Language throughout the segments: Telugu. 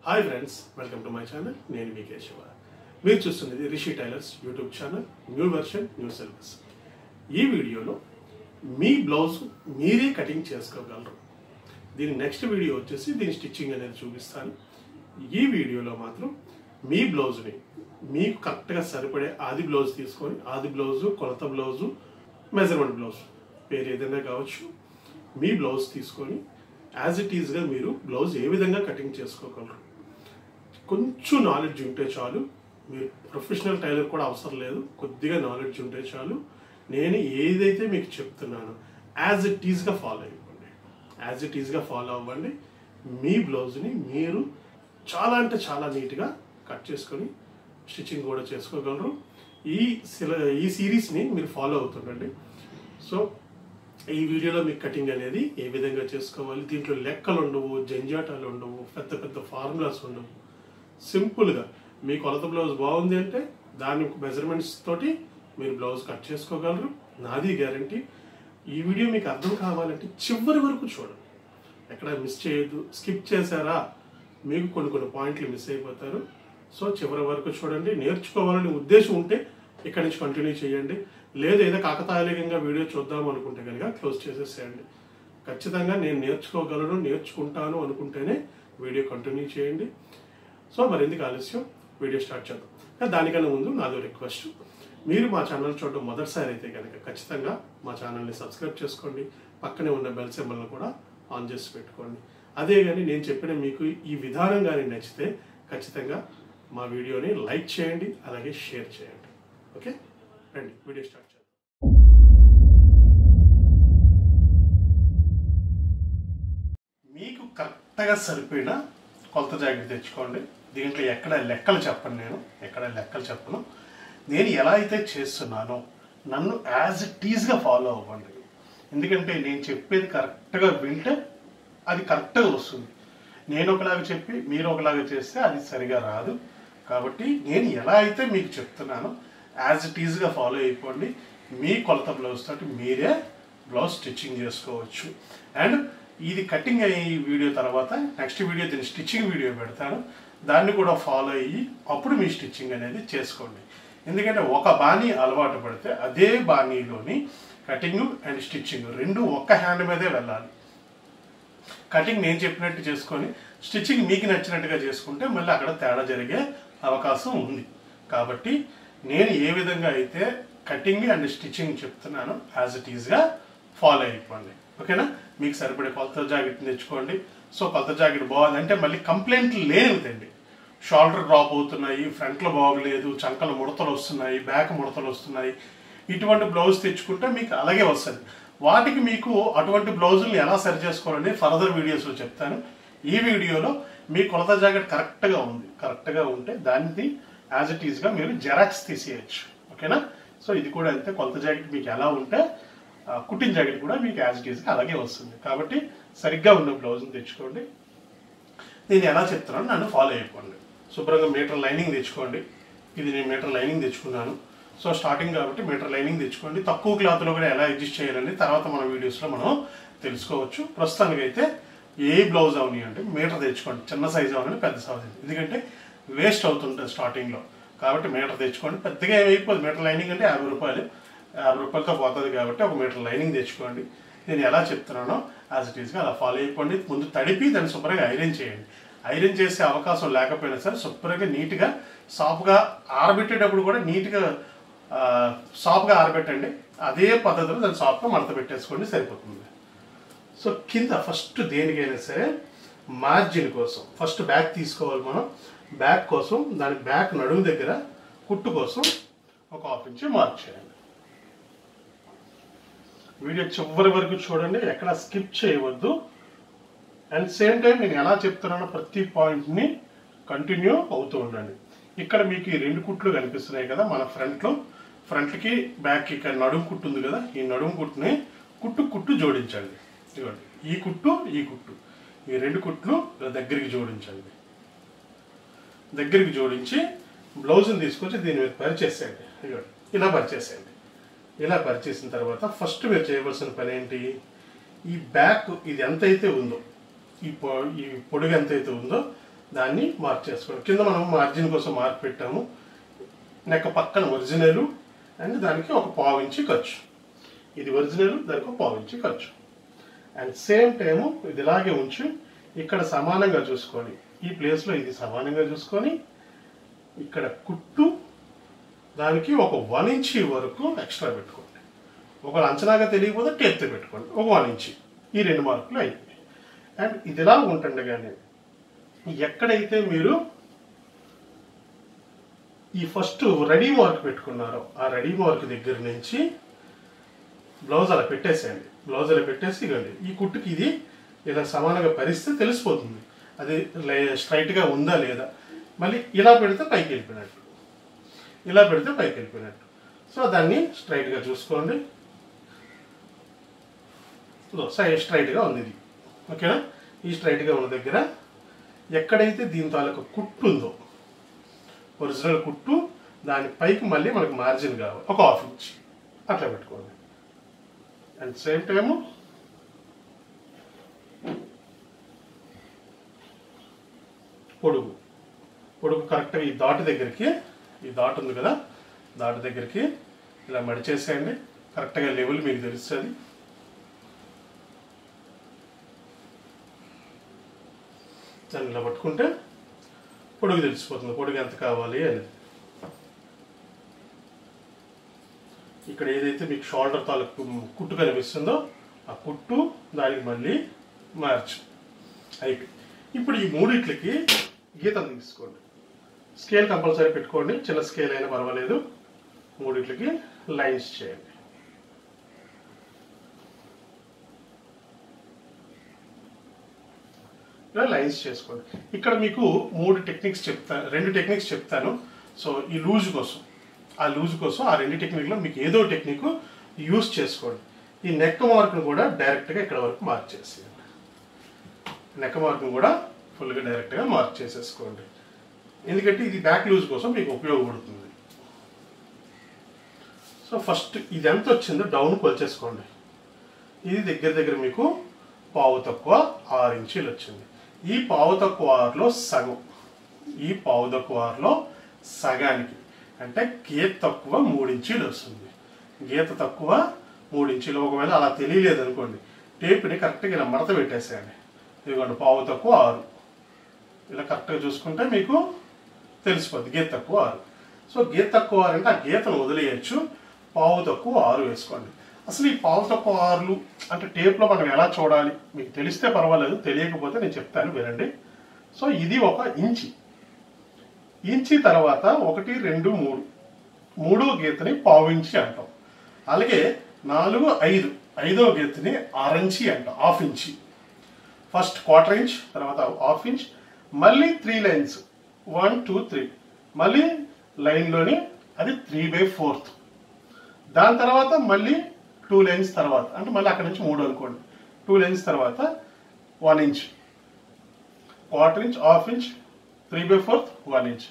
Hi friends, welcome to my channel. నేను మీ కేశవ. మీరు చూస్తున్నది Rishi tailors YouTube channel, new version, new syllabus. ఈ వీడియోలో మీ బ్లౌజ్ మీరే కటింగ్ చేసుకోగలరు. దీని నెక్స్ట్ వీడియో వచ్చేసి దీని స్టిచ్చింగ్ అనేది చూపిస్తాను. ఈ వీడియోలో మాత్రం మీ బ్లౌజ్ని మీకు కరెక్ట్గా సరిపడే ఆది బ్లౌజ్ తీసుకొని, ఆది బ్లౌజు, కొలత బ్లౌజు, మెజర్మెంట్ బ్లౌజ్ పేరు ఏదైనా కావచ్చు, మీ బ్లౌజ్ తీసుకొని యాజ్ ఇట్ ఈజ్గా మీరు బ్లౌజ్ ఏ విధంగా కటింగ్ చేసుకోగలరు. కొంచెం నాలెడ్జ్ ఉంటే చాలు. మీరు ప్రొఫెషనల్ టైలర్ కూడా అవసరం లేదు, కొద్దిగా నాలెడ్జ్ ఉంటే చాలు. నేను ఏదైతే మీకు చెప్తున్నానో యాజ్ ఇట్ ఈజ్గా ఫాలో అయిపోండి. యాజ్ ఇట్ ఈజ్గా ఫాలో అవ్వండి. మీ బ్లౌజ్ని మీరు చాలా అంటే చాలా నీట్గా కట్ చేసుకొని స్టిచ్చింగ్ కూడా చేసుకోగలరు. ఈ సిరీస్ని మీరు ఫాలో అవుతుండండి. సో ఈ వీడియోలో మీకు కటింగ్ అనేది ఏ విధంగా చేసుకోవాలి, దీంట్లో లెక్కలు ఉండవు, జంజాటాలు ఉండవు, పెద్ద పెద్ద ఫార్ములాస్ ఉండవు. సింపుల్గా మీ కొలత బ్లౌజ్ బాగుంది అంటే దాని మెజర్మెంట్స్ తోటి మీరు బ్లౌజ్ కట్ చేసుకోగలరు. నాది గ్యారంటీ. ఈ వీడియో మీకు అర్థం కావాలంటే చివరి వరకు చూడండి, ఎక్కడ మిస్ చేయొద్దు. స్కిప్ చేశారా మీకు కొన్ని పాయింట్లు మిస్ అయిపోతారు. సో చివరి వరకు చూడండి. నేర్చుకోవాలని ఉద్దేశం ఉంటే ఇక్కడి నుంచి కంటిన్యూ చేయండి. లేదు ఏదో కాకతాళీయంగా వీడియో చూద్దాం అనుకుంటే కనుక క్లోజ్ చేసేసేయండి. ఖచ్చితంగా నేను నేర్చుకోగలను, నేర్చుకుంటాను అనుకుంటేనే వీడియో కంటిన్యూ చేయండి. సో మరి ఎందుకు ఆలస్యం, వీడియో స్టార్ట్ చేద్దాం. దానికన్నా ముందు నాదో రిక్వెస్ట్, మీరు మా ఛానల్ చూడడం మొదటిసారి అయితే కనుక ఖచ్చితంగా మా ఛానల్ని సబ్స్క్రైబ్ చేసుకోండి. పక్కనే ఉన్న బెల్ సింబల్ని కూడా ఆన్ చేసి పెట్టుకోండి. అదే కానీ నేను చెప్పిన మీకు ఈ విధానం కానీ నచ్చితే ఖచ్చితంగా మా వీడియోని లైక్ చేయండి, అలాగే షేర్ చేయండి. ఓకే రండి వీడియో స్టార్ట్ చేద్దాం. మీకు కరెక్ట్గా సరిపోయిన కొలత జాకెట్ తెచ్చుకోండి. దీంట్లో ఎక్కడ లెక్కలు చెప్పను, నేను ఎలా అయితే చేస్తున్నానో నన్ను యాజ్ ఇట్ ఈజ్గా ఫాలో అవ్వండి. ఎందుకంటే నేను చెప్పేది కరెక్ట్గా వింటే అది కరెక్ట్గా వస్తుంది. నేను ఒకలాగా చెప్పి మీరు ఒకలాగా చేస్తే అది సరిగా రాదు. కాబట్టి నేను ఎలా అయితే మీకు చెప్తున్నానో యాజ్ ఇట్ ఈజ్గా ఫాలో అయిపోండి. మీ కొలత బ్లౌజ్ తోటి మీరే బ్లౌజ్ స్టిచ్చింగ్ చేసుకోవచ్చు. అండ్ ఇది కటింగ్ అయ్యే వీడియో తర్వాత నెక్స్ట్ వీడియో దీని స్టిచ్చింగ్ వీడియో పెడతాను. దాన్ని కూడా ఫాలో అయ్యి అప్పుడు మీ స్టిచ్చింగ్ అనేది చేసుకోండి. ఎందుకంటే ఒక బాణీ అలవాటు పడితే అదే బాణీలోని కటింగ్ అండ్ స్టిచ్చింగ్ రెండు ఒక్క హ్యాండ్ మీదే వెళ్ళాలి. కటింగ్ నేను చెప్పినట్టు చేసుకొని స్టిచ్చింగ్ మీకు నచ్చినట్టుగా చేసుకుంటే మళ్ళీ అక్కడ తేడా జరిగే అవకాశం ఉంది. కాబట్టి నేను ఏ విధంగా అయితే కటింగ్ అండ్ స్టిచ్చింగ్ చెప్తున్నానో యాజ్ ఇట్ ఈజ్గా ఫాలో అయిపోండి. ఓకేనా? మీకు సరిపడే కొలత జాకెట్ తెచ్చుకోండి. సో కొలత జాకెట్ బాగుందంటే మళ్ళీ కంప్లైంట్లు లేనిదండి. షోల్డర్ డ్రాప్ అవుతున్నాయి, ఫ్రంట్లో బాగలేదు, చంకలు ముడతలు వస్తున్నాయి, బ్యాక్ ముడతలు వస్తున్నాయి, ఇటువంటి బ్లౌజ్ తెచ్చుకుంటే మీకు అలాగే వస్తుంది. వాటికి మీకు అటువంటి బ్లౌజుల్ని ఎలా సరి చేసుకోవాలని ఫర్దర్ వీడియోస్లో చెప్తాను. ఈ వీడియోలో మీ కొలత జాకెట్ కరెక్ట్గా ఉంటే దాన్ని యాజ్ ఇట్ ఈజ్గా మీరు జెరాక్స్ తీసేయచ్చు. ఓకేనా? సో ఇది కూడా అంతే. కొలత జాకెట్ మీకు ఎలా ఉంటే కుట్టిన జాకెట్ కూడా మీకు యాజ్ ఇట్ ఈజ్గా అలాగే వస్తుంది. కాబట్టి సరిగ్గా ఉన్న బ్లౌజ్ని తెచ్చుకోండి. నేను ఎలా చెప్తున్నాను నన్ను ఫాలో అయిపోండి. శుభ్రంగా మీటర్ లైనింగ్ తెచ్చుకోండి. ఇది నేను మీటర్ లైనింగ్ తెచ్చుకున్నాను. సో స్టార్టింగ్ కాబట్టి మీటర్ లైనింగ్ తెచ్చుకోండి. తక్కువ క్లాత్లో కూడా ఎలా అడ్జస్ట్ చేయాలని తర్వాత మన వీడియోస్లో మనం తెలుసుకోవచ్చు. ప్రస్తుతానికి అయితే ఏ బ్లౌజ్ అవని అంటే మీటర్ తెచ్చుకోండి. చిన్న సైజు అవని పెద్ద సైజు, ఎందుకంటే వేస్ట్ అవుతుంటుంది స్టార్టింగ్లో. కాబట్టి మీటర్ తెచ్చుకోండి. పెద్దగా ఏమైపోదు. మీటర్ లైనింగ్ అంటే 50 రూపాయలతో పోతుంది. కాబట్టి ఒక మీటర్ లైనింగ్ తెచ్చుకోండి. నేను ఎలా చెప్తున్నానో యాజ్ ఇట్ ఈస్గా అలా ఫాలో అయిపోండి. ముందు తడిపి దాన్ని శుభ్రంగా ఐరన్ చేయండి. ఐరన్ చేసే అవకాశం లేకపోయినా సరే శుభ్రంగా నీట్గా సాఫ్గా ఆరబెట్టేటప్పుడు కూడా నీట్గా సాఫ్గా ఆరబెట్టండి. అదే పద్ధతిలో దాన్ని సాఫ్గా మడత పెట్టేసుకోండి, సరిపోతుంది. సో కింద ఫస్ట్ దేనికైనా సరే మార్జిన్ కోసం ఫస్ట్ బ్యాక్ తీసుకోవాలి మనం. బ్యాక్ కోసం దాని బ్యాక్ నడుము దగ్గర కుట్టు కోసం ఒక 1/2 ఇంచ్ మార్క్ చేయండి. వీడియో చివరి వరకు చూడండి, ఎక్కడ స్కిప్ చేయవద్దు. అండ్ సేమ్ టైం నేను ఎలా చెప్తున్నానో ప్రతి పాయింట్ని కంటిన్యూ అవుతూ ఉండండి. ఇక్కడ మీకు ఈ 2 కుట్లు కనిపిస్తున్నాయి కదా మన ఫ్రంట్కి బ్యాక్కి. ఇక్కడ నడుము కుట్టు ఉంది కదా, ఈ నడుము కుట్టుని కుట్టు జోడించండి. ఇదిగోండి, ఈ కుట్టు ఈ 2 కుట్లు దగ్గరికి జోడించండి. దగ్గరికి జోడించి బ్లౌజ్ని తీసుకొచ్చి దీని మీద పరిచేసేయండి. ఇదిగోండి, ఇలా పరిచేసేయండి. ఇలా పరిచేసిన తర్వాత ఫస్ట్ మీరు చేయవలసిన పని ఏంటి, ఈ బ్యాక్ ఇది ఎంతైతే ఉందో ఈ పొడుగు ఎంతైతే ఉందో దాన్ని మార్క్ చేసుకోండి. కింద మనం మార్జిన్ కోసం మార్క్ పెట్టాము. నెక్ పక్కన ఒరిజినల్ అండ్ దానికి ఒక 1/2 ఇంచు ఖర్చు. ఇది ఒరిజినల్, దానికి ఒక 1/2 ఇంచు ఖర్చు. అండ్ సేమ్ టైము ఇది ఇలాగే ఉంచి ఇక్కడ సమానంగా చూసుకొని ఈ ప్లేస్లో ఇది సమానంగా చూసుకొని ఇక్కడ కుట్టు దానికి ఒక 1 ఇంచు వరకు ఎక్స్ట్రా పెట్టుకోండి. ఒక అంచనాగా తెలియకపోతే టేప్తో పెట్టుకోండి. ఒక 1 ఇంచు. ఈ 2 మార్కులు అయిపోయి. అండ్ ఇది ఇలా ఉంటుండగానే ఎక్కడైతే మీరు ఈ ఫస్ట్ రెడీ మార్క్ పెట్టుకున్నారో ఆ రెడీ మార్క్ దగ్గర నుంచి బ్లౌజ్ అలా పెట్టేసేయండి. బ్లౌజ్ అలా పెట్టేసి ఇవ్వండి. ఈ కుట్టుకి ఇది ఇలా సమానంగా పరిస్తే తెలిసిపోతుంది అది స్ట్రైట్గా ఉందా లేదా. మళ్ళీ ఇలా పెడితే పైకి వెళ్ళిపోయినట్టు, ఇలా పెడితే పైకి వెళ్ళిపోయినట్టు. సో దాన్ని స్ట్రైట్గా చూసుకోండి. స్ట్రైట్గా ఉంది ఇది. ఓకేనా? ఈ స్ట్రైట్గా ఉన్న దగ్గర ఎక్కడైతే దీని తాలూకు కుట్టు ఉందో ఒరిజినల్ కుట్టు దాని పైకి మళ్ళీ మనకు మార్జిన్ కావాలి. ఒక 1/2 ఇంచ్ అట్లా పెట్టుకోండి. అండ్ సేమ్ టైము పొడుగు కరెక్ట్గా ఈ డాట్ దగ్గరికి, ఈ డాట్ ఉంది కదా, డాట్ దగ్గరికి ఇలా మడిచేసేయండి. కరెక్ట్గా లెవెల్ మీకు తెలుస్తుంది. దాన్ని ఇలా పట్టుకుంటే పొడుగు తెలిసిపోతుంది, పొడుగు ఎంత కావాలి అనేది. ఇక్కడ ఏదైతే మీకు షోల్డర్ తాలూకు కుట్టు కనిపిస్తుందో ఆ కుట్టు దానికి మళ్ళీ మార్చు అయిపోయి. ఇప్పుడు ఈ మూడిట్లకి గీతలు తీసుకోండి. స్కేల్ కంపల్సరీ పెట్టుకోండి, చిన్న స్కేల్ అయినా పర్వాలేదు. మూడిట్లకి లైన్స్ చేయండి. లైన్స్ చేసుకోండి. ఇక్కడ మీకు 2 టెక్నిక్స్ చెప్తాను. సో ఈ లూజ్ కోసం, ఆ 2 టెక్నిక్లో మీకు ఏదో టెక్నిక్ యూజ్ చేసుకోండి. ఈ నెక్ మార్క్ను కూడా డైరెక్ట్గా ఇక్కడ వరకు మార్క్ చేసేయండి. నెక్ మార్క్ను కూడా ఫుల్గా డైరెక్ట్గా మార్క్ చేసేసుకోండి. ఎందుకంటే ఇది బ్యాక్ లూజ్ కోసం మీకు ఉపయోగపడుతుంది. సో ఫస్ట్ ఇది ఎంత వచ్చిందో డౌన్ కొలిచేసుకోండి. ఇది దగ్గర మీకు 1/4 తక్కువ 6 ఇంచీలు వచ్చింది. ఈ 1/4 తక్కువ 6లో సగం, ఈ 1/4 తక్కువ 6లో సగానికి అంటే గీత తక్కువ 3 ఇంచీలు వస్తుంది. గీత తక్కువ 3 ఇంచీలు. ఒకవేళ అలా తెలియలేదు అనుకోండి, టేప్ని కరెక్ట్గా ఇలా మడత పెట్టేసేయండి. ఇదిగోండి 1/4 తక్కువ 6, ఇలా కరెక్ట్గా చూసుకుంటే మీకు తెలిసిపోద్ది గీత తక్కువ 6. సో గీత తక్కువ 6 అంటే ఆ గీతను వదిలేయచ్చు. 1/4 తక్కువ 6 వేసుకోండి. అసలు ఈ 1/4 తక్కువ 6లు అంటే టేప్లో మనం ఎలా చూడాలి మీకు తెలిస్తే పర్వాలేదు, తెలియకపోతే నేను చెప్తాను వినండి. సో ఇది 1 ఇంచి. ఇంచి తర్వాత 1, 2, 3 మూడో గీతని 1/4 ఇంచి అంటాం. అలాగే 4, 5 ఐదో గీతని 6 ఇంచి అంటాం, 1/2 ఇంచి. ఫస్ట్ 1/4 ఇంచ్, తర్వాత 1/2 ఇంచ్, మళ్ళీ 3 లైన్స్ 1, 2, 3, మళ్ళీ లైన్లోని అది 3/4. దాని తర్వాత మళ్ళీ 2 లైన్స్ తర్వాత అంటే మళ్ళీ అక్కడ నుంచి 3 అనుకోండి. 2 లైన్స్ తర్వాత 1 ఇంచ్, 1/4 ఇంచ్, 1/2 ఇంచ్, 3/4, 1 ఇంచ్.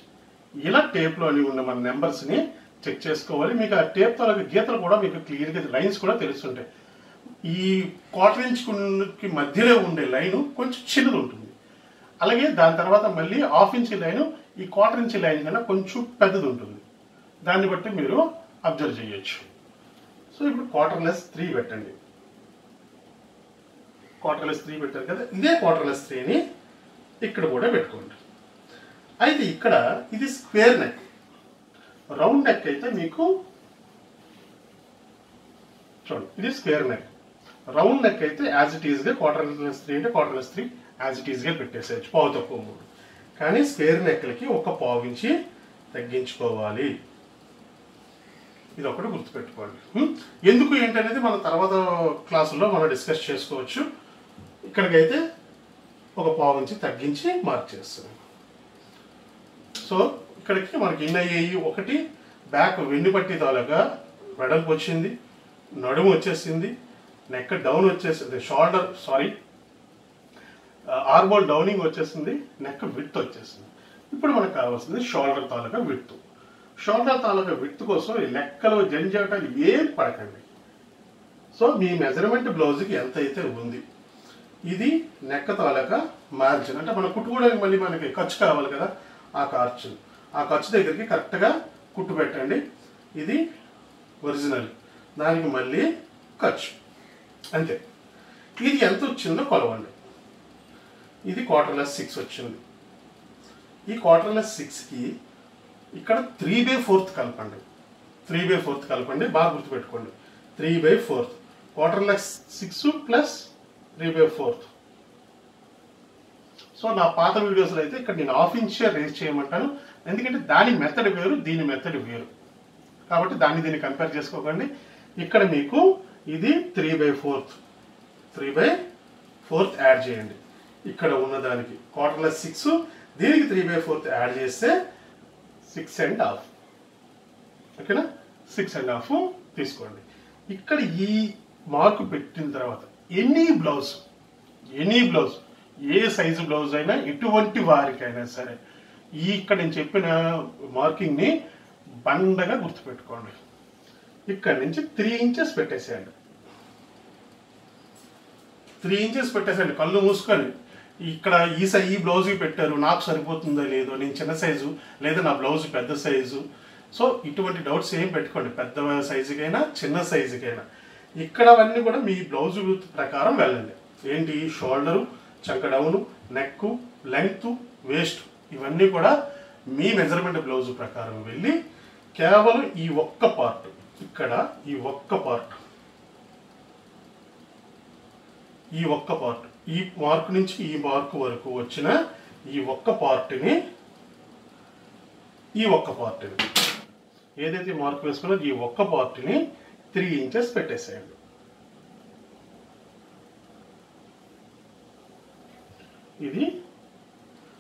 ఇలా టేప్లోని ఉన్న మన నెంబర్స్ని చెక్ చేసుకోవాలి. మీకు ఆ టేప్ తాలూకు గీతలు కూడా మీకు క్లియర్గా లైన్స్ కూడా తెలుస్తుంటాయి. ఈ 1/4 ఇంచ్కి మధ్యలో ఉండే లైను కొంచెం చిన్నది ఉంటుంది. అలాగే దాని తర్వాత మళ్ళీ 1/2 ఇంచ్ లైను ఈ 1/4 ఇంచ్ లైన్ కన్నా కొంచెం పెద్దది ఉంటుంది. దాన్ని బట్టి మీరు అబ్జర్వ్ చేయొచ్చు. సో ఇప్పుడు 1/4 పెట్టండి. 1/4 పెట్టారు కదా, ఇదే 1/4 ఇక్కడ కూడా పెట్టుకోండి. అయితే ఇక్కడ ఇది స్క్వేర్ నెక్. రౌండ్ నెక్ అయితే మీకు చూడండి, ఇది స్క్వేర్ నెక్. రౌండ్ నెక్ అయితే యాజ్ ఇట్ ఈస్గా 1/4 అంటే 1/4 యాజ్ ఇట్ ఈస్గా పెట్టేసేయచ్చు, 1/4 తక్కువ 3. కానీ స్క్వేర్ నెక్లకి 1/4 ఇంచి తగ్గించుకోవాలి. ఇది ఒకటి గుర్తుపెట్టుకోండి. ఎందుకు ఏంటనేది మన తర్వాత క్లాసుల్లో మనం డిస్కస్ చేసుకోవచ్చు. ఇక్కడికైతే 1/4 ఇంచి తగ్గించి మార్క్ చేస్తాం. సో ఇక్కడికి మనకి ఎన్ని అయ్యాయి? 1 బ్యాక్ వెన్ను పట్టి తాలూకా వెడల్పు వచ్చింది, నడుము వచ్చేసింది, నెక్ డౌన్ వచ్చేసింది, ఆర్మోల్ డౌనింగ్ వచ్చేసింది, నెక్ విడ్త్ వచ్చేసింది. ఇప్పుడు మనకు కావాల్సింది షోల్డర్ తాలూకా విడ్త్. షోల్డర్ తాలూకా విడ్త్ కోసం ఈ లెక్కలు జంజాటాలు ఏం పడకండి. సో మీ మెజర్మెంట్ బ్లౌజ్కి ఎంత అయితే ఉంది, ఇది నెక్క తాలూకా మార్జిన్, అంటే మనం కుట్టుకోవడానికి మళ్ళీ మనకి ఖర్చు కావాలి కదా, ఆ ఖర్చు దగ్గరికి కరెక్ట్గా కుట్టు పెట్టండి. ఇది ఒరిజినల్, దానికి మళ్ళీ ఖర్చు, అంతే. ఇది ఎంత వచ్చిందో కొలవండి. ఇది 1/4 వచ్చింది. ఈ 1/4కి ఇక్కడ 3/4 కలపండి. 3/4 కలపండి, బాగా గుర్తుపెట్టుకోండి. 3/4 1/4 ప్లస్ 3/4. సో నా పాత వీడియోస్లో అయితే ఇక్కడ నేను 1/2 ఇంచ్ రేస్ చేయమంటాను, ఎందుకంటే దాని మెథడ్ వేరు, దీని మెథడ్ వేరు, కాబట్టి దీన్ని కంపేర్ చేసుకోకండి. ఇక్కడ మీకు ఇది 3/4 యాడ్ చేయండి. ఇక్కడ ఉన్నదానికి 1/4, దీనికి 3/4 యాడ్ చేస్తే 6.5. ఓకేనా, 6.5 తీసుకోండి. ఇక్కడ ఈ మార్కు పెట్టిన తర్వాత ఎనీ బ్లౌజ్ ఏ సైజు బ్లౌజ్ అయినా ఎటువంటి వారికైనా సరే ఇక్కడ నేను చెప్పిన మార్కింగ్ని బండగా గుర్తుపెట్టుకోండి. ఇక్కడ నుంచి 3 ఇంచెస్ పెట్టేసేయండి. 3 ఇంచెస్ పెట్టేసేయండి, కళ్ళు మూసుకొని. ఇక్కడ ఈ బ్లౌజ్కి పెట్టారు, నాకు సరిపోతుందో లేదో, నేను చిన్న సైజు లేదా నా బ్లౌజ్ పెద్ద సైజు. సో ఇటువంటి డౌట్స్ ఏం పెట్టుకోండి, పెద్ద సైజుకైనా చిన్న సైజుకైనా. ఇక్కడ అవన్నీ కూడా మీ బ్లౌజ్ ప్రకారం వెళ్ళండి. ఏంటి, షోల్డరు, చంక డౌను, నెక్, లెంగ్త్, వేస్ట్, ఇవన్నీ కూడా మీ మెజర్మెంట్ బ్లౌజ్ ప్రకారం వెళ్ళి కేవలం ఈ ఒక్క పార్ట్, ఇక్కడ ఈ ఒక్క పార్ట్, ఈ మార్క్ నుంచి ఈ మార్క్ వరకు వచ్చిన ఈ ఒక్క పార్ట్ని ఏదైతే మార్క్ వేసుకున్నదో ఈ ఒక్క పార్ట్ని 3 ఇంచెస్ పెట్టేసేయండి. ఇది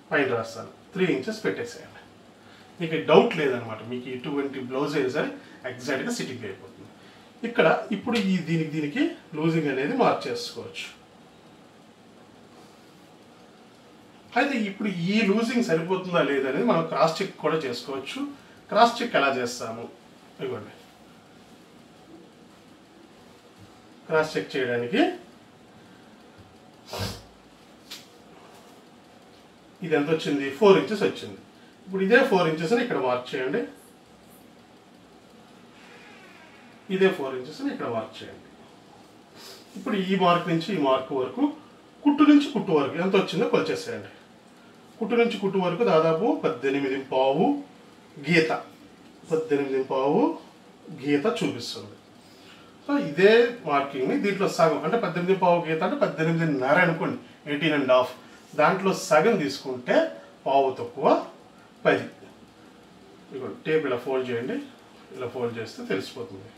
పైన రాస్తాను, 3 ఇంచెస్ పెట్టేసేయండి. మీకు డౌట్ లేదనమాట, మీకు ఇటువంటి బ్లౌజ్ అయినా సరే ఎగ్జాక్ట్గా సిట్టింగ్ అయిపోతుంది. ఇక్కడ ఇప్పుడు దీనికి లూజింగ్ అనేది మార్చేసుకోవచ్చు. అయితే ఇప్పుడు ఈ లూజింగ్ సరిపోతుందా లేదా అనేది మనం క్రాస్ చెక్ కూడా చేసుకోవచ్చు. క్రాస్ చెక్ ఎలా చేస్తాము, ఇవ్వండి. క్రాస్ చెక్ చేయడానికి ఇది ఎంత వచ్చింది, 4 ఇంచెస్ వచ్చింది. ఇప్పుడు ఇదే 4 ఇంచెస్ అని ఇక్కడ మార్క్ చేయండి, ఇదే 4 ఇంచెస్ అని ఇక్కడ మార్క్ చేయండి. ఇప్పుడు ఈ మార్క్ నుంచి ఈ మార్క్ వరకు, కుట్టు నుంచి కుట్టు వరకు ఎంత వచ్చిందో కొలిచేసేయండి. కుట్టు నుంచి కుట్టు వరకు దాదాపు 18.5 గీత, 18.5 గీత చూపిస్తుంది. సో ఇదే మార్కింగ్ని దీంట్లో సగం, అంటే 18.5 గీత అంటే 18.5 అనుకోండి, 18.5. దాంట్లో సగం తీసుకుంటే పావు తక్కువ 10. ఇదిగోండి, టేప్ ఇలా ఫోల్డ్ చేయండి, ఇలా ఫోల్డ్ చేస్తే తెలిసిపోతుంది.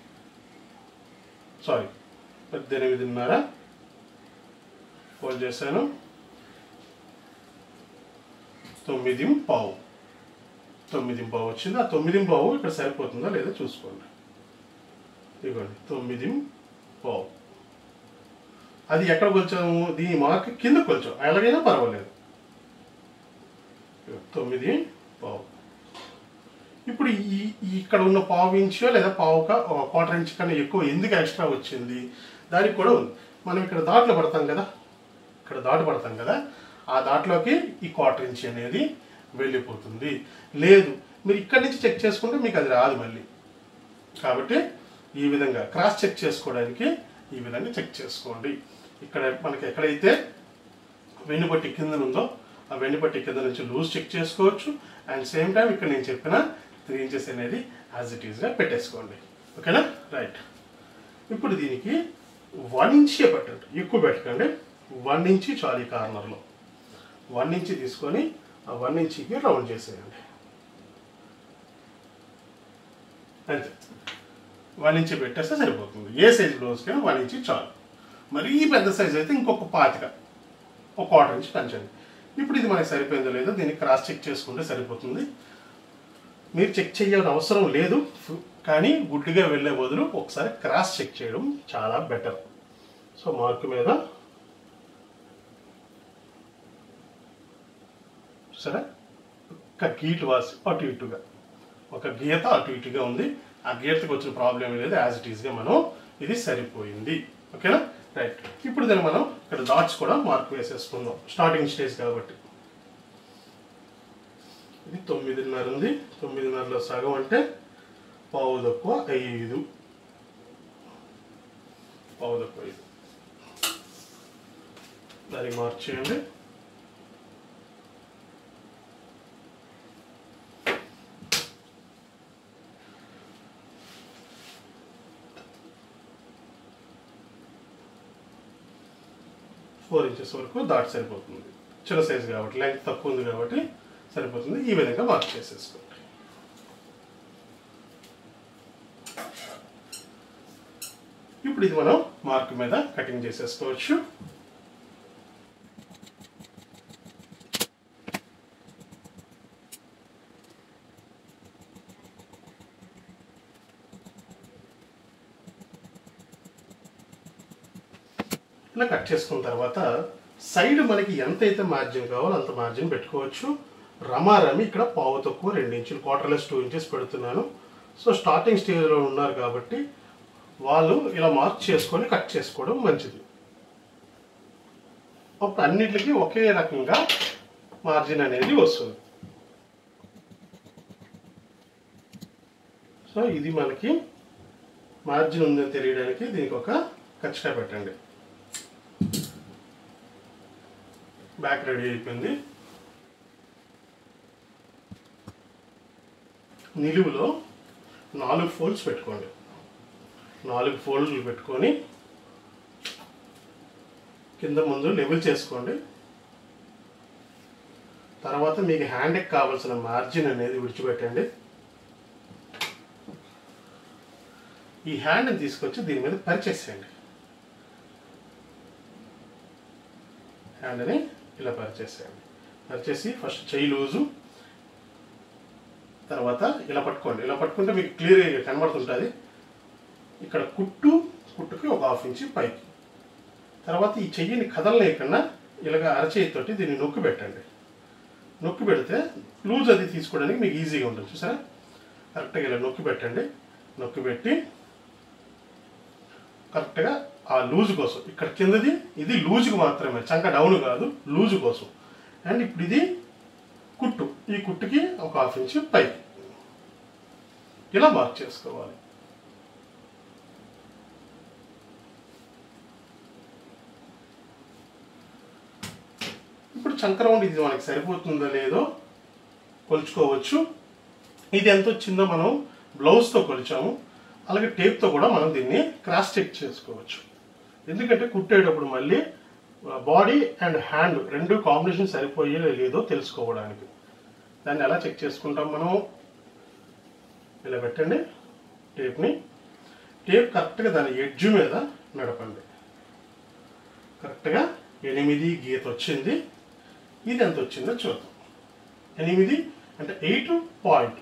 సారీ, 18.5 ఫోల్డ్ చేశాను, 9.5 వచ్చింది. ఆ 9.5 ఇక్కడ సరిపోతుందా లేదా చూసుకోండి. ఇదిగోండి 9.5. అది ఎక్కడ కొలిచాము, దీని మార్క్ కింద కొలిచాం, ఎలాగైనా పర్వాలేదు. 9.5. ఇప్పుడు ఇక్కడ ఉన్న పావు ఇంచో లేదా క్వార్టర్ ఇంచ్ కన్నా ఎక్కువ ఎందుకు ఎక్స్ట్రా వచ్చింది, దానికి కూడా ఉంది. మనం ఇక్కడ దాంట్లో పడతాం కదా, ఆ దాంట్లోకి ఈ క్వార్టర్ ఇంచ్ అనేది వెళ్ళిపోతుంది. లేదు, మీరు ఇక్కడి నుంచి చెక్ చేసుకుంటే మీకు అది రాదు మళ్ళీ. కాబట్టి ఈ విధంగా క్రాస్ చెక్ చేసుకోవడానికి ఈ విధంగా చెక్ చేసుకోండి. ఇక్కడ మనకి ఎక్కడైతే వెన్నుపట్టి కింద ఉందో ఆ వెన్నుపట్టి కింద నుంచి లూజ్ చెక్ చేసుకోవచ్చు. అండ్ సేమ్ టైం ఇక్కడ నేను చెప్పిన 3 ఇంచెస్ అనేది యాజ్ ఇట్ ఈస్గా పెట్టేసుకోండి. ఓకేనా, రైట్. ఇప్పుడు దీనికి 1 ఇంచే పెట్టండి, ఎక్కువ పెట్టకండి. 1 ఇంచ్ చాలు. ఈ కార్నర్లో 1 ఇంచ్ తీసుకొని ఆ 1 ఇంచ్కి రౌండ్ చేసేయండి, అంతే. 1 ఇంచ్ పెట్టేస్తే సరిపోతుంది. ఏ సైజ్ బ్లౌజ్కైనా 1 ఇంచ్ చాలు. మరీ పెద్ద సైజ్ అయితే ఇంకొక 25, ఒక క్వార్టర్ ఇంచ్ పెంచండి. ఇప్పుడు ఇది మనకి సరిపోయిందో లేదో దీన్ని క్రాస్ చెక్ చేసుకుంటే సరిపోతుంది. మీరు చెక్ చేయాల్సిన అవసరం లేదు, కానీ గుడ్డిగా వెళ్ళే బదులు ఒకసారి క్రాస్ చెక్ చేయడం చాలా బెటర్. సో మార్క్ మీద సరే ఒక గీట్ వాసి అటు ఇటుగా, ఒక గీత అటు ఇటుగా ఉంది. ఆ గీతకు వచ్చిన ప్రాబ్లం లేదు, యాజ్ ఇట్ ఈస్గా మనం ఇది సరిపోయింది. ఓకేనా, రైట్. ఇప్పుడు దాన్ని మనం ఇక్కడ డాట్స్ కూడా మార్క్ వేసేసుకుందాం, స్టార్టింగ్ స్టేజ్ కాబట్టి. ఇది 9:30 ఉంది. 9:30లో సగం అంటే 5:15. 5:15 దానికి మార్క్ చేయండి. ఫోర్ ఇంచెస్ వరకు దాటి సరిపోతుంది. చిన్న సైజు కాబట్టి, లెంగ్త్ తక్కువ ఉంది కాబట్టి సరిపోతుంది. ఈ విధంగా మార్క్ చేసేసుకోండి. ఇప్పుడు ఇది మనం మార్క్ మీద కటింగ్ చేసేసుకోవచ్చు. ఇలా కట్ చేసుకున్న తర్వాత సైడ్ మనకి ఎంతైతే మార్జిన్ కావాలో అంత మార్జిన్ పెట్టుకోవచ్చు. రమారమి ఇక్కడ 2 ఇంచులు, క్వార్టర్లెస్ 2 ఇంచెస్ పెడుతున్నాను. సో స్టార్టింగ్ స్టేజ్లో ఉన్నారు కాబట్టి వాళ్ళు ఇలా మార్క్ చేసుకొని కట్ చేసుకోవడం మంచిది. అప్పుడు అన్నిటికీ ఒకే రకంగా మార్జిన్ అనేది వస్తుంది. సో ఇది మనకి మార్జిన్ ఉందని తెలియడానికి దీనికి ఒక కచ్చిక పెట్టండి. బ్యాక్ రెడీ అయిపోయింది. నిలువులో 4 ఫోల్డ్స్ పెట్టుకోండి. 4 ఫోల్డ్లు పెట్టుకొని కింద ముందు లెవెల్ చేసుకోండి. తర్వాత మీకు హ్యాండ్కి కావాల్సిన మార్జిన్ అనేది విడిచిపెట్టండి. ఈ హ్యాండ్ని తీసుకొచ్చి దీని మీద పరిచేసేయండి. హ్యాండ్ని ఇలా పరిచేసేయండి. పరిచేసి ఫస్ట్ చెయ్యి లూజు, తర్వాత ఇలా పట్టుకోండి. ఇలా పట్టుకుంటే మీకు క్లియర్గా కనబడుతుంటుంది. ఇక్కడ కుట్టుకి ఒక 1/2 ఇంచ్ పైకి. తర్వాత ఈ చెయ్యిని కదలలేకుండా ఇలాగ అరచేయితోటి దీన్ని నొక్కి పెట్టండి. నొక్కి పెడితే లూజ్ అది తీసుకోవడానికి మీకు ఈజీగా ఉంటుంది. చూసారా, కరెక్ట్గా ఇలా నొక్కి పెట్టండి. నొక్కి పెట్టి కరెక్ట్గా ఆ లూజు కోసం, ఇక్కడ కిందది ఇది లూజుకి మాత్రమే, చంక డౌన్ కాదు, లూజు కోసం. అండ్ ఇప్పుడు ఇది కుట్టు, ఈ కుట్టుకి ఒక 1/2 ఇంచ్ పైకి ఇలా మార్క్ చేసుకోవాలి. ఇప్పుడు చంక రౌండ్ ఇది మనకి సరిపోతుందో లేదో కొలుచుకోవచ్చు. ఇది ఎంత వచ్చిందో మనం బ్లౌజ్తో కొలిచాము. అలాగే టేప్తో కూడా మనం దీన్ని క్రాస్ చెక్ చేసుకోవచ్చు. ఎందుకంటే కుట్టేటప్పుడు మళ్ళీ బాడీ అండ్ హ్యాండ్ రెండు కాంబినేషన్ సరిపోయే లేదో తెలుసుకోవడానికి. దాన్ని ఎలా చెక్ చేసుకుంటాం మనం? ఇలా పెట్టండి టేప్ని. టేప్ కరెక్ట్గా దాని ఎడ్జ్ మీద నడపండి. కరెక్ట్గా 8 గీత వచ్చింది. ఇది ఎంత వచ్చిందో చూద్దాం. 8 అంటే 8 పాయింట్.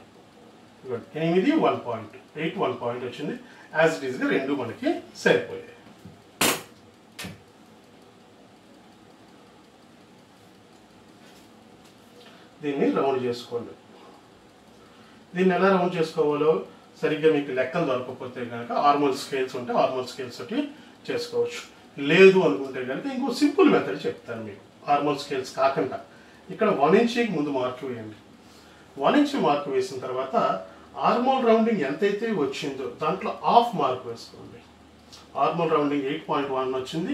8 1 పాయింట్, 8 1 పాయింట్ వచ్చింది. యాజ్ ఇట్ ఈస్గా రెండు మనకి సరిపోయాయి. దీన్ని రౌండ్ చేసుకోండి. దీన్ని ఎలా రౌండ్ చేసుకోవాలో సరిగ్గా మీకు లెక్కలు దొరకకపోతే కనుక ఆర్మల్ స్కేల్స్ ఉంటే ఆర్మల్ స్కేల్స్ తోటి చేసుకోవచ్చు. లేదు అనుకుంటే కనుక ఇంకో సింపుల్ మెథడ్ చెప్తాను మీకు. ఆర్మల్ స్కేల్స్ కాకుండా ఇక్కడ 1 ఇంచ్కి ముందు మార్క్ వేయండి. 1 ఇంచ్ మార్క్ వేసిన తర్వాత ఆర్మల్ రౌండింగ్ ఎంతైతే వచ్చిందో దాంట్లో హాఫ్ మార్క్ వేసుకోండి. ఆర్మల్ రౌండింగ్ 8.1 వచ్చింది,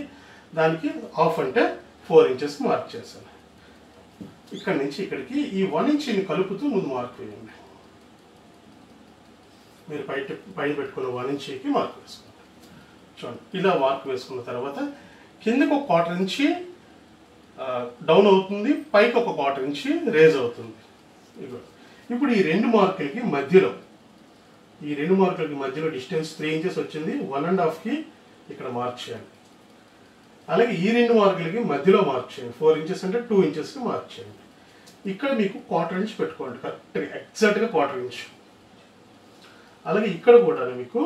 దానికి హాఫ్ అంటే 4 ఇంచెస్కి మార్క్ చేశాను. ఇక్కడ నుంచి ఇక్కడికి ఈ 1 ఇంచ్ని కలుపుతూ ముందు మార్క్ వేయండి. మీరు పైన పెట్టుకున్న 1 ఇంచ్కి మార్క్ వేసుకోండి. చూడండి, ఇలా మార్క్ వేసుకున్న తర్వాత కిందకి ఒక 1/4 ఇంచి డౌన్ అవుతుంది, పైకి ఒక 1/4 ఇంచి రేజ్ అవుతుంది. ఇప్పుడు ఈ రెండు మార్కులకి మధ్యలో డిస్టెన్స్ 3 ఇంచెస్ వచ్చింది. 1.5కి ఇక్కడ మార్క్ చేయండి. అలాగే ఈ రెండు మార్కులకి మధ్యలో మార్క్ చేయండి. 4 ఇంచెస్ అంటే 2 ఇంచెస్కి మార్క్ చేయండి. ఇక్కడ మీకు 1/4 ఇంచ్ పెట్టుకోండి, కరెక్ట్గా ఎగ్జాక్ట్గా 1/4 ఇంచ్. అలాగే ఇక్కడ కూడా మీకు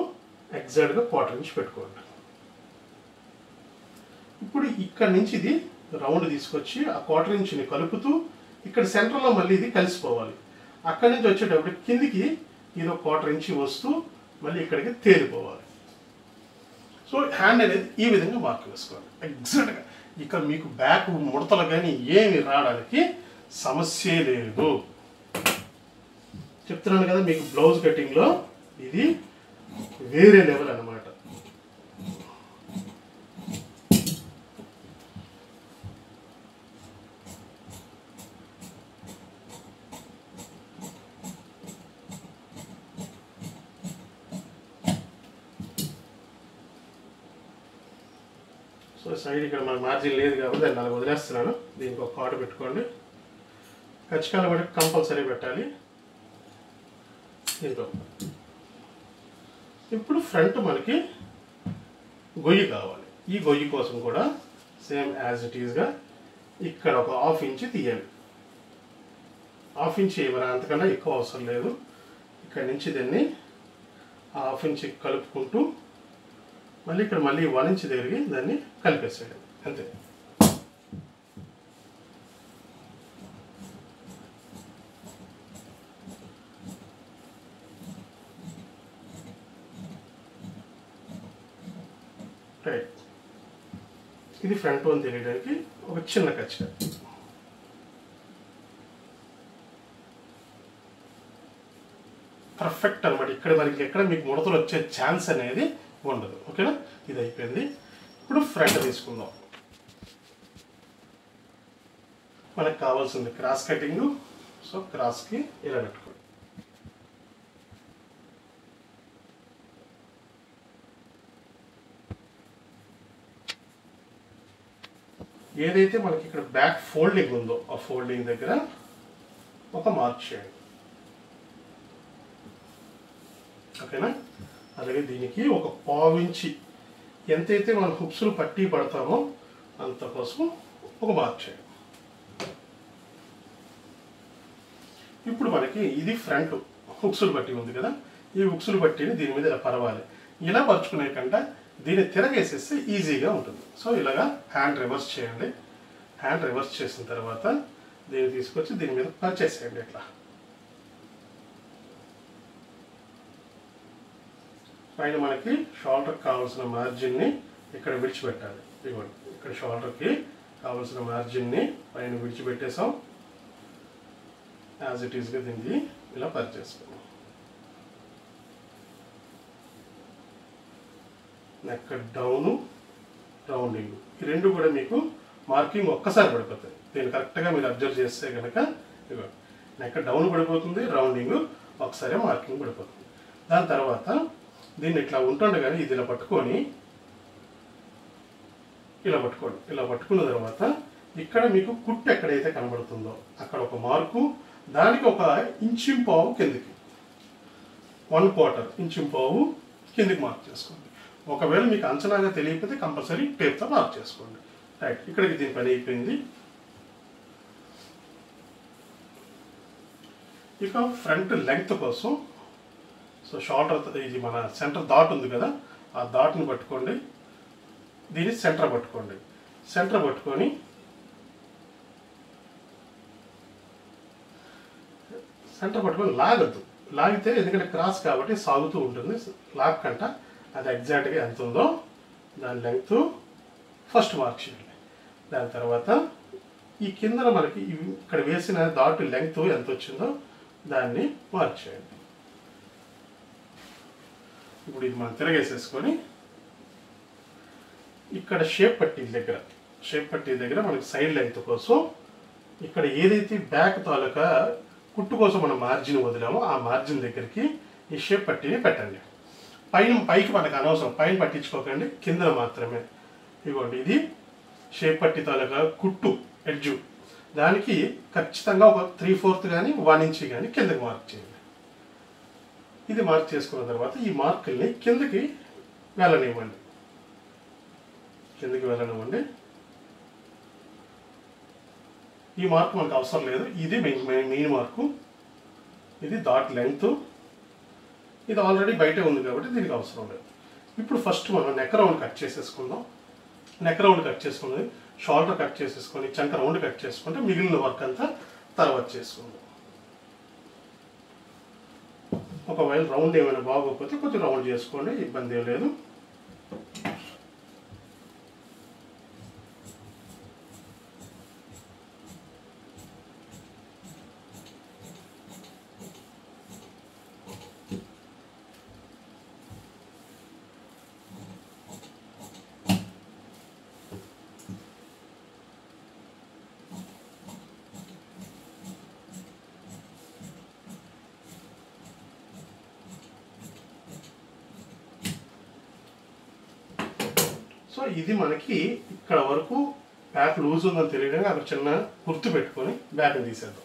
ఎగ్జాక్ట్గా 1/4 ఇంచ్ పెట్టుకోండి. ఇప్పుడు ఇక్కడ నుంచి ఇది రౌండ్ తీసుకొచ్చి ఆ 1/4 ఇంచ్ని కలుపుతూ ఇక్కడ సెంటర్లో మళ్ళీ ఇది కలిసిపోవాలి. అక్కడి నుంచి వచ్చేటప్పుడు కిందికి ఇది 1/4 ఇంచ్ వస్తూ మళ్ళీ ఇక్కడికి తేలిపోవాలి. సో హ్యాండ్ అనేది ఈ విధంగా మార్క్ వేసుకోవాలి ఎగ్జాక్ట్గా. ఇక మీకు బ్యాక్ ముడతలు కానీ ఏమి రావడానికి సమస్య లేదు. చెప్తున్నాను కదా మీకు బ్లౌజ్ కటింగ్లో ఇది వేరే లెవెల్ అన్నమాట. సో సైడ్ ఇక్కడ మనకు మార్జిన్ లేదు కాబట్టి దాన్ని అలా వదిలేస్తున్నాను. దీనికి ఒక కాటు పెట్టుకోండి. ఖచ్చితంగా బట్టి కంపల్సరీ పెట్టాలి దీంట్లో. ఇప్పుడు ఫ్రంట్ మనకి గొయ్యి కావాలి. ఈ గొయ్యి కోసం కూడా సేమ్ యాజ్ ఇట్ ఈస్గా ఇక్కడ ఒక 1/2 ఇంచ్ తీయాలి. 1/2 ఇంచ్ ఏమైనా అంతకన్నా ఎక్కువ అవసరం లేదు. ఇక్కడ నుంచి దీన్ని 1/2 ఇంచ్ కలుపుకుంటూ మళ్ళీ ఇక్కడ మళ్ళీ 1 ఇంచ్ దగ్గరికి దాన్ని కలిపేసేయాలి అంతే. రైట్. ఇది ఫ్రంట్ వన్ తెలియడానికి ఒక చిన్న ఖర్చు. పర్ఫెక్ట్ అనమాట. ఇక్కడ మనకి ఎక్కడ మీకు ముడతలు వచ్చే ఛాన్స్ అనేది ఉండదు. ఓకేనా, ఇది అయిపోయింది. ఇప్పుడు ఫ్రంట్ తీసుకుందాం. మనకు కావాల్సింది క్రాస్ కటింగ్. సో క్రాస్కి ఇలా పెట్టుకోండి. ఏదైతే మనకి ఇక్కడ బ్యాక్ ఫోల్డింగ్ ఉందో ఆ ఫోల్డింగ్ దగ్గర ఒక మార్క్ చేయండి. ఓకేనా. అలాగే దీనికి ఒక 1/2 ఇంచి ఎంతైతే మనం హుక్స్లు పట్టి పడతామో అంత కోసం ఒక మార్క్ చేయండి. ఇప్పుడు మనకి ఇది ఫ్రంట్ హుక్స్లు పట్టి ఉంది కదా, ఈ హుక్స్లు పట్టిని దీని మీద ఇలా పరవాలి. ఇలా పరుచుకునే కంటే దీన్ని తిరగేసేస్తే ఈజీగా ఉంటుంది. సో ఇలాగా హ్యాండ్ రివర్స్ చేయండి. హ్యాండ్ రివర్స్ చేసిన తర్వాత దీన్ని తీసుకొచ్చి దీని మీద పరిచేసేయండి. ఇట్లా పైన మనకి షోల్డర్కి కావాల్సిన మార్జిన్ని ఇక్కడ విడిచిపెట్టాలి. ఇవ్వండి, ఇక్కడ షోల్డర్కి కావాల్సిన మార్జిన్ని పైన విడిచిపెట్టేసాం. యాజ్ ఇట్ ఈస్గా దీన్ని ఇలా పరిచేసుకున్నాం. నెక్ డౌను, రౌండింగ్, ఈ రెండు కూడా మీకు మార్కింగ్ ఒక్కసారి పడిపోతుంది. దీన్ని కరెక్ట్గా మీరు అబ్జర్వ్ చేస్తే కనుక ఇవ్వండి, నెక్ డౌన్ పడిపోతుంది, రౌండింగ్ ఒకసారి మార్కింగ్ పడిపోతుంది. దాని తర్వాత దీన్ని ఇట్లా ఉంటుండగానే ఇది ఇలా పట్టుకొని ఇలా పట్టుకోండి. ఇలా పట్టుకున్న తర్వాత ఇక్కడ మీకు కుట్టు ఎక్కడైతే కనబడుతుందో అక్కడ ఒక మార్కు, దానికి ఒక 1.5 ఇంచ్ కిందికి 1/4 ఇంచ్ కిందికి మార్క్ చేసుకోండి. ఒకవేళ మీకు అంచనాగా తెలియకపోతే కంపల్సరీ టేప్తో మార్క్ చేసుకోండి. రైట్, ఇక్కడికి దీని పని అయిపోయింది. ఇక ఫ్రంట్ లెంగ్త్ కోసం సో షోల్డర్ ఇది మన సెంటర్ డాట్ ఉంది కదా, ఆ డాట్ని పట్టుకోండి. దీన్ని సెంటర్ పట్టుకోండి. సెంటర్ పట్టుకొని లాగద్దు. లాగితే ఎందుకంటే క్రాస్ కాబట్టి సాగుతూ ఉంటుంది. లాక్కంట అది ఎగ్జాక్ట్గా ఎంత ఉందో దాని లెంగ్త్ ఫస్ట్ మార్క్ చేయండి. దాని తర్వాత ఈ కింద మనకి ఇక్కడ వేసిన డాట్ లెంగ్త్ ఎంత వచ్చిందో దాన్ని మార్క్ చేయండి. ఇప్పుడు ఇది మనం తిరగేసేసుకొని ఇక్కడ షేప్ పట్టీ దగ్గర మనకి సైడ్ లెంగ్త్ కోసం ఇక్కడ ఏదైతే బ్యాక్ తాలూకా కుట్టు కోసం మనం మార్జిన్ వదిలామో ఆ మార్జిన్ దగ్గరికి ఈ షేప్ పట్టీని పెట్టండి. పైకి మనకు అనవసరం, పైన పట్టించుకోకండి, కింద మాత్రమే. ఇదిగోండి, ఇది షేప్ పట్టీ తాలూకా కుట్టు ఎడ్జు, దానికి ఖచ్చితంగా ఒక 3/4 కానీ 1 ఇంచ్ కానీ కిందకి మార్క్ చేయండి. ఇది మార్క్ చేసుకున్న తర్వాత ఈ మార్కుల్ని కిందకి వెళ్ళనివ్వండి. ఈ మార్క్ మనకు అవసరం లేదు, ఇది మెయిన్ మార్కు. ఇది డాట్ లెంగ్త్, ఇది ఆల్రెడీ బయటే ఉంది కాబట్టి దీనికి అవసరం లేదు. ఇప్పుడు ఫస్ట్ మనం నెక్ రౌండ్ కట్ చేసేసుకుందాం. నెక్ రౌండ్ కట్ చేసుకుని షోల్డర్ కట్ చేసేసుకొని చంక రౌండ్ కట్ చేసుకుంటే మిగిలిన వర్క్ అంతా తర్వాత చేసుకుందాం. ఒకవేళ రౌండ్ ఏమైనా బాగోకపోతే కొంచెం రౌండ్ చేసుకోండి, ఇబ్బంది ఏం లేదు. ఇది మనకి ఇక్కడ వరకు బ్యాక్ లూజ్ ఉందని తెలియడానికి అక్కడ చిన్న గుర్తు పెట్టుకొని బ్యాక్ని తీసేద్దాం.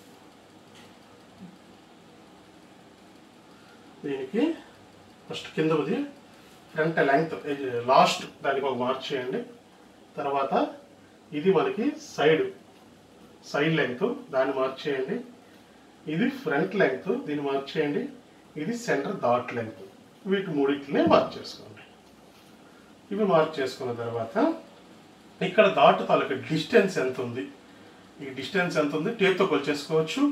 దీనికి ఫస్ట్ కిందది ఫ్రంట్ లెంగ్త్ లాస్ట్ దానికి ఒక మార్క్ చేయండి. తర్వాత ఇది మనకి సైడ్ లెంగ్త్ దాన్ని మార్క్ చేయండి. ఇది ఫ్రంట్ లెంగ్త్ దీన్ని మార్క్ చేయండి. ఇది సెంటర్ డాట్ లెంగ్త్. వీటి మూడింటిని మార్క్ చేసుకోండి. ఇవి మార్క్ చేసుకున్న తర్వాత ఇక్కడ డాట్ తాలూకు డిస్టెన్స్ ఎంత ఉంది, ఈ డిస్టెన్స్ ఎంత ఉంది టేప్తో కొలిచేసుకోవచ్చు.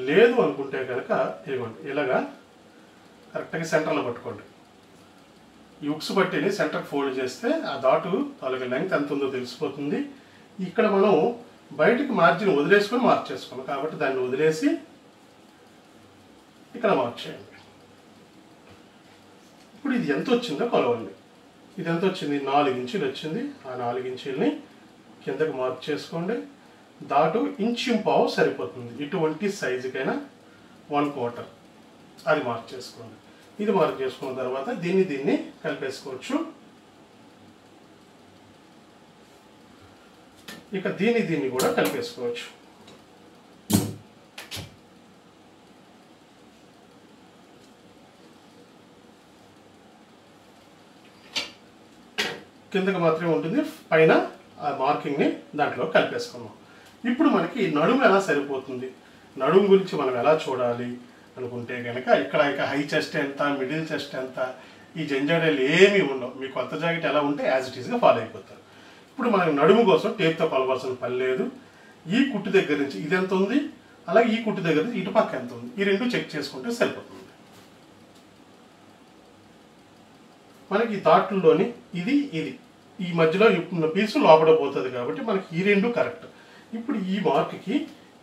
లేదు అనుకుంటే కనుక ఇదిగోండి ఇలాగా కరెక్ట్గా సెంటర్లో పట్టుకోండి. ఈ ఉక్స్ పట్టిని సెంటర్కి ఫోల్డ్ చేస్తే ఆ డాటు తాలూకు లెంగ్త్ ఎంత ఉందో తెలిసిపోతుంది. ఇక్కడ మనం బయటికి మార్జిన్ వదిలేసుకొని మార్క్ చేసుకున్నాం కాబట్టి దాన్ని వదిలేసి ఇక్కడ మార్క్ చేయండి. ఇప్పుడు ఇది ఎంత వచ్చిందో కొలవండి. ఇది ఎంత వచ్చింది? 4 ఇంచులు వచ్చింది. ఆ 4 ఇంచుల్ని కిందకి మార్క్ చేసుకోండి. దాటు ఇంచుంపావు సరిపోతుంది. ఇటువంటి సైజుకైనా 1/4 అది మార్క్ చేసుకోండి. ఇది మార్క్ చేసుకున్న తర్వాత దీన్ని కలిపేసుకోవచ్చు. ఇక దీన్ని కూడా కలిపేసుకోవచ్చు. కిందకి మాత్రమే ఉంటుంది, పైన ఆ మార్కింగ్ని దాంట్లో కలిపేసుకున్నాం. ఇప్పుడు మనకి నడుము ఎలా సరిపోతుంది, నడుము గురించి మనం ఎలా చూడాలి అనుకుంటే కనుక ఇక్కడ హై చెస్ట్ ఎంత, మిడిల్ చెస్ట్ ఎంత, ఈ జంజాడీలు ఏమీ ఉండవు. మీ కొత్త జాకెట్ ఎలా ఉంటే యాజ్ ఇట్ ఈస్గా ఫాలో అయిపోతారు. ఇప్పుడు మనకి నడుము కోసం టేప్తో కొలవాల్సిన పని లేదు. ఈ కుట్టు దగ్గర నుంచి ఇది ఎంత ఉంది, అలాగే ఈ కుట్టు దగ్గర నుంచి ఇటు పక్క ఎంత ఉంది, ఈ రెండు చెక్ చేసుకుంటే సరిపోతుంది. మనకి దాట్లలోని ఇది ఈ మధ్యలో ఉన్న పీసు లోపల పోతుంది కాబట్టి మనకి ఈ రెండు కరెక్ట్. ఇప్పుడు ఈ మార్క్కి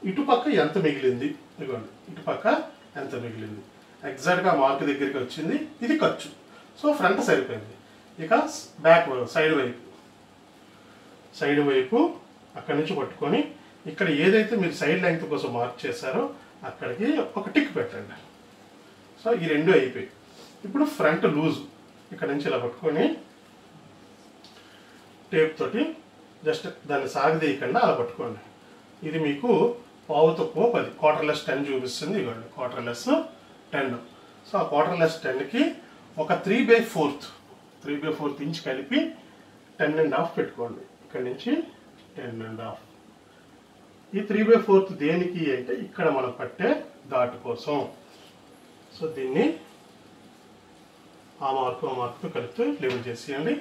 ఇటుపక్క ఎంత మిగిలింది, ఇదిగోండి ఇటుపక్క ఎంత మిగిలింది ఎగ్జాక్ట్గా మార్క్ దగ్గరికి వచ్చింది. ఇది ఖర్చు. సో ఫ్రంట్ సరిపోయింది. ఇక బ్యాక్ సైడ్ వైపు అక్కడి నుంచి పట్టుకొని ఇక్కడ ఏదైతే మీరు సైడ్ లెంగ్త్ కోసం మార్క్ చేశారో అక్కడికి ఒక టిక్ పెట్టండి. సో ఈ రెండు అయిపోయి ఇప్పుడు ఫ్రంట్ లూజ్ ఇక్కడ నుంచి ఇలా పట్టుకొని టేప్ తోటి జస్ట్ దాన్ని సాగదీయకుండా అలా పట్టుకోండి. ఇది మీకు 1/4 క్వార్టర్లెస్ 10 చూపిస్తుంది. ఇవ్వండి క్వార్టర్లెస్ 10. సో ఆ క్వార్టర్లెస్ 10కి ఒక 3/4 ఇంచ్ కలిపి 10.5 పెట్టుకోండి. ఇక్కడ నుంచి 10.5. ఈ 3/4 దేనికి అంటే ఇక్కడ మనం పట్టే ఘాటు కోసం. సో దీన్ని ఆ మార్కుతో కలిపి లెవెల్ చేసేయండి.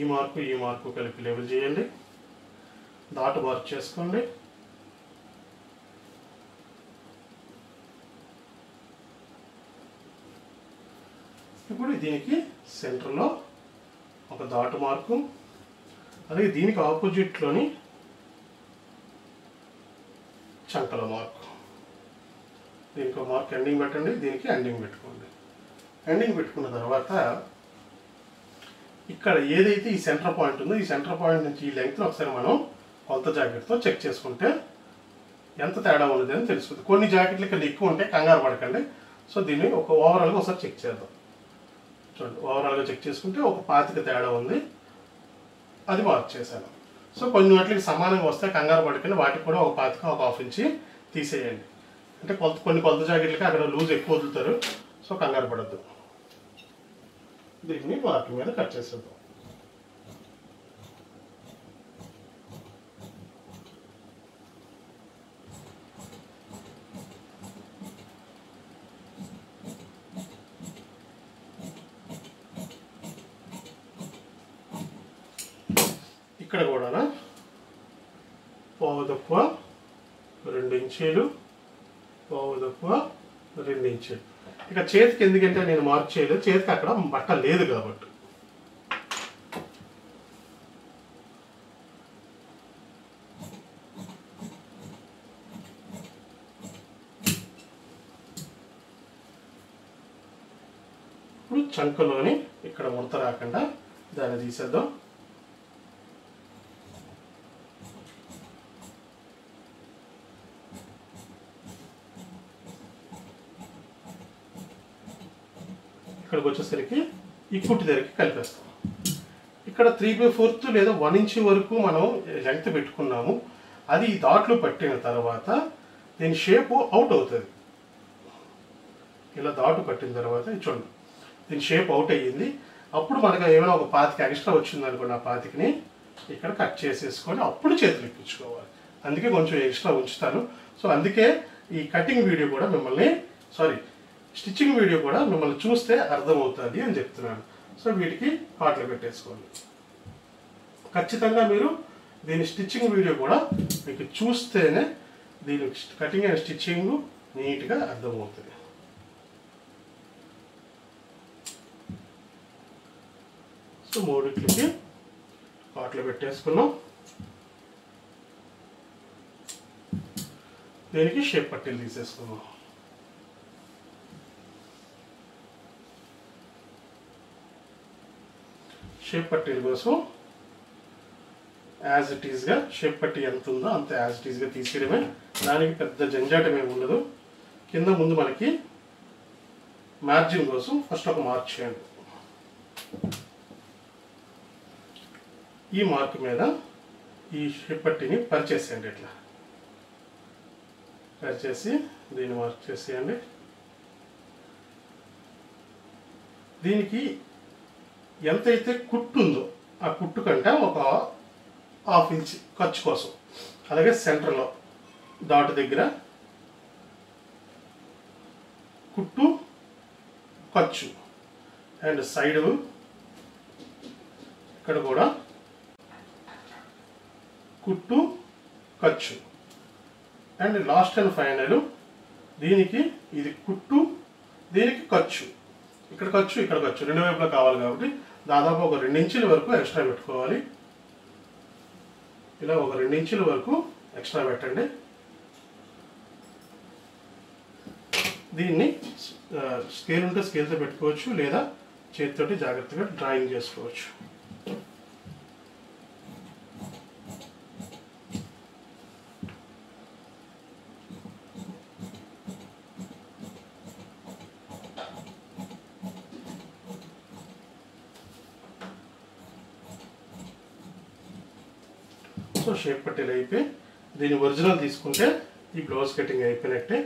ఈ మార్కు కలిపి లెవెల్ చేయండి. డాట్ మార్క్ చేసుకోండి. ఇప్పుడు దీనికి సెంటర్లో ఒక డాట్ మార్కు, అలాగే దీనికి ఆపోజిట్లోని చంకల మార్కు. దీనికి ఒక మార్క్ ఎండింగ్ పెట్టండి, దీనికి ఎండింగ్ పెట్టుకోండి. ఎండింగ్ పెట్టుకున్న తర్వాత ఇక్కడ ఏదైతే ఈ సెంటర్ పాయింట్ ఉందో ఈ సెంటర్ పాయింట్ నుంచి ఈ లెంగ్త్ని ఒకసారి మనం కొలత జాకెట్తో చెక్ చేసుకుంటే ఎంత తేడా ఉన్నది అని తెలుస్తుంది. కొన్ని జాకెట్లు ఇక్కడ ఎక్కువ ఉంటాయి, కంగారు పడకండి. సో దీన్ని ఒక ఓవరాల్గా ఒకసారి చెక్ చేద్దాం. చూడండి ఓవరాల్గా చెక్ చేసుకుంటే ఒక 25 తేడా ఉంది, అది మార్క్ చేశాను. సో కొన్ని వాటికి సమానంగా వస్తే కంగారు పడకండి, వాటికి కూడా ఒక 25 ఒక 1/2 ఇంచి తీసేయండి. అంటే కొన్ని కొలత జాకెట్లకి అక్కడ లూజ్ ఎక్కువ వదులుతారు. సో కంగారు పడద్దు. దీన్ని మార్కింగ్ మీద కట్ చేసేద్దాం. ఇక్కడ కూడా 2 ఇంచీలు 2 ఇంచీలు. ఇక చేతికి ఎందుకంటే నేను మార్క్ చేయలేదు, చేతికి అక్కడ బట్ట లేదు కాబట్టి. ఇప్పుడు చంకలోని ఇక్కడ ముడత రాకుండా దాన్ని తీసేద్దాం. ఇక్కడికి వచ్చేసరికి ఈ కుట్టు దగ్గరికి కలిపేస్తాం. ఇక్కడ 3/4 లేదా 1 ఇంచ్ వరకు మనం లెంగ్త్ పెట్టుకున్నాము. అది ఈ డాట్లు పట్టిన తర్వాత దీని షేప్ అవుట్ అవుతుంది. ఇలా డాటు పట్టిన తర్వాత చూడండి దీని షేప్ అవుట్ అయ్యింది. అప్పుడు మనకు ఏమైనా ఒక 25 ఎక్స్ట్రా వచ్చింది అనుకోండి, ఆ 25ని ఇక్కడ కట్ చేసేసుకొని అప్పుడు చేతులు ఎక్కించుకోవాలి. అందుకే కొంచెం ఎక్స్ట్రా ఉంచుతాను. సో అందుకే ఈ కటింగ్ వీడియో కూడా స్టిచ్చింగ్ వీడియో కూడా మిమ్మల్ని చూస్తే అర్థమవుతుంది అని చెప్తున్నాను. సో వీటికి కాట్లు పెట్టేసుకోండి. ఖచ్చితంగా మీరు దీని స్టిచ్చింగ్ వీడియో కూడా మీకు చూస్తేనే దీని కటింగ్ అండ్ స్టిచ్చింగ్ నీట్గా అర్థమవుతుంది. సో మూడిట్లకి కాట్లు పెట్టేసుకున్నాం. దీనికి షేప్ పట్టీలు తీసేసుకున్నాం. షేప్ పట్టీల కోసం యాజ్ ఇట్ ఈస్గా షేప్ పట్టీ ఎంత ఉందో అంత యాజ్ ఇట్ ఈస్గా తీసేయడమే. దానికి పెద్ద జంజాటం ఏమి ఉండదు. కింద ముందు మనకి మార్జిన్ కోసం ఫస్ట్ ఒక మార్క్ చేయండి. ఈ మార్క్ మీద ఈ షేప్ పట్టీని పరిచేసేయండి. ఇట్లా పరిచేసి దీన్ని మార్క్ చేసేయండి. దీనికి ఎంతైతే కుట్టు ఉందో ఆ కుట్టు కంటే ఒక 1/2 ఇంచ్ ఖర్చు కోసం, అలాగే సెంటర్లో డాట్ దగ్గర కుట్టు ఖర్చు అండ్ సైడ్ ఇక్కడ కూడా కుట్టు ఖర్చు అండ్ లాస్ట్ అండ్ ఫైనల్ దీనికి ఇది కుట్టు, దీనికి ఖర్చు, ఇక్కడ ఖర్చు, ఇక్కడ ఖర్చు, రెండు వైపులా కావాలి కాబట్టి దాదాపు ఒక 2 ఇంచుల వరకు ఎక్స్ట్రా పెట్టుకోవాలి. ఇలా ఒక 2 ఇంచుల వరకు ఎక్స్ట్రా పెట్టండి. దీన్ని స్కేల్ ఉంటే స్కేల్తో పెట్టుకోవచ్చు, లేదా చేతితోటి జాగ్రత్తగా డ్రాయింగ్ చేసుకోవచ్చు. సో షేప్ పట్టీలు అయిపోయి దీని ఒరిజినల్ తీసుకుంటే ఈ బ్లౌజ్ కటింగ్ అయిపోయినట్టే.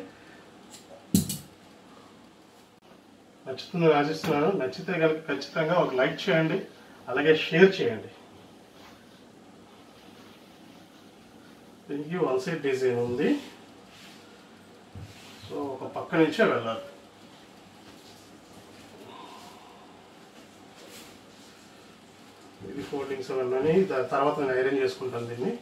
నచ్చుతుందని ఆశిస్తున్నాను. నచ్చితే కనుక ఖచ్చితంగా ఒక లైక్ చేయండి, అలాగే షేర్ చేయండి. దీనికి 1 సైడ్ డిజైన్ ఉంది. సో ఒక పక్క నుంచే వెళ్ళాలి. ఇది ఫోల్డింగ్స్ అవన్నీ తర్వాత నేను ఐరన్ చేసుకుంటాను దీన్ని.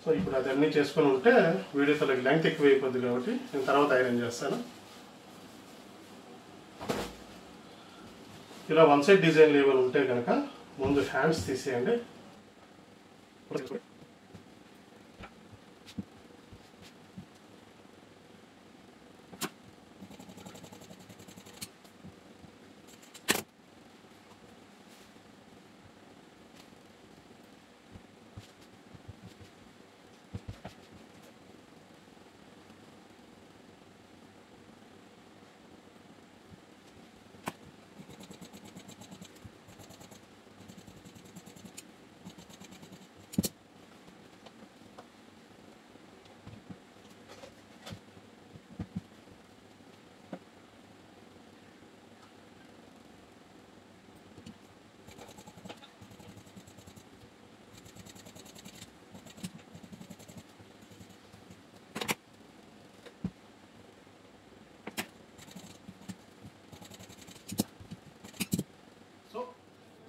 సో ఇప్పుడు అదన్నీ చేసుకొని ఉంటే వీడియోతో లెంగ్త్ ఎక్కువ అయిపోద్ది కాబట్టి నేను తర్వాత ఐరన్ చేస్తాను. ఇలా 1 సైడ్ డిజైన్ లేవల్ ఉంటే కనుక ముందు హ్యాండ్స్ తీసేయండి.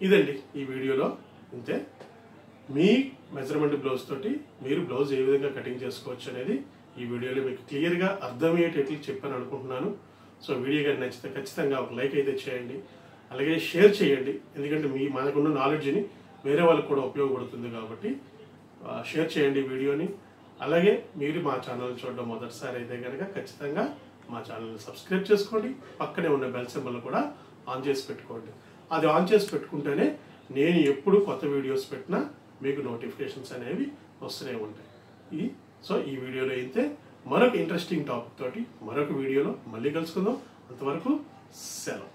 ఇదండి ఈ వీడియోలో. అంతే, మీ మెజర్మెంట్ బ్లౌజ్ తోటి మీరు బ్లౌజ్ ఏ విధంగా కటింగ్ చేసుకోవచ్చు అనేది ఈ వీడియోలో మీకు క్లియర్గా అర్థమయ్యేటట్లు చెప్పాను అనుకుంటున్నాను. సో వీడియో కానీ నచ్చితే ఖచ్చితంగా ఒక లైక్ అయితే చేయండి, అలాగే షేర్ చేయండి. ఎందుకంటే మనకున్న నాలెడ్జ్ని వేరే వాళ్ళకి కూడా ఉపయోగపడుతుంది కాబట్టి షేర్ చేయండి వీడియోని. అలాగే మీరు మా ఛానల్ చూడడం మొదటిసారి అయితే కనుక ఖచ్చితంగా మా ఛానల్ని సబ్స్క్రైబ్ చేసుకోండి. పక్కనే ఉన్న బెల్ సింబల్ కూడా ఆన్ చేసి పెట్టుకోండి. అది ఆన్ చేసి పెట్టుకుంటేనే నేను ఎప్పుడు కొత్త వీడియోస్ పెట్టినా మీకు నోటిఫికేషన్స్ అనేవి వస్తూనే ఉంటాయి. సో ఈ వీడియోలో అయితే మరొక ఇంట్రెస్టింగ్ టాపిక్ తోటి మరొక వీడియోలో మళ్ళీ కలుసుకుందాం. అంతవరకు సెలవు.